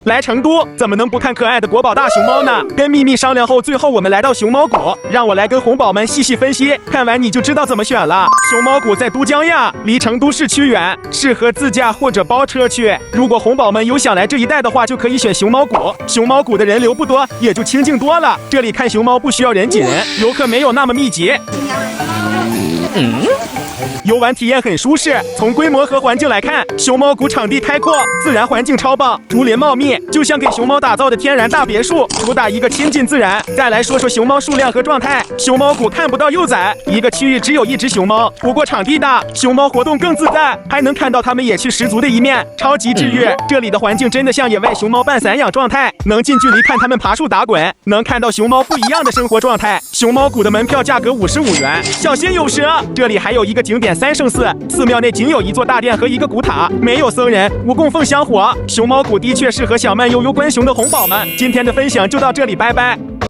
来成都怎么能不看可爱的国宝大熊猫呢？跟秘密商量后，最后我们来到熊猫谷，让我来跟红宝们细细分析，看完你就知道怎么选了。熊猫谷在都江堰，离成都市区远，适合自驾或者包车去。如果红宝们有想来这一带的话，就可以选熊猫谷。熊猫谷的人流不多，也就清静多了。这里看熊猫不需要人挤人，游客没有那么密集。游玩体验很舒适，从规模和环境来看，熊猫谷场地开阔，自然环境超棒，竹林茂密，就像给熊猫打造的天然大别墅，主打一个亲近自然。再来说说熊猫数量和状态，熊猫谷看不到幼崽，一个区域只有一只熊猫，不过场地大，熊猫活动更自在，还能看到它们野趣十足的一面，超级治愈。这里的环境真的像野外熊猫半散养状态，能近距离看它们爬树打滚，能看到熊猫不一样的生活状态。熊猫谷的门票价格55元，小心有蛇。这里还有一个景点三圣寺，寺庙内仅有一座大殿和一个古塔，没有僧人，无供奉香火。熊猫谷的确适合想慢悠悠观熊的红宝们。今天的分享就到这里，拜拜。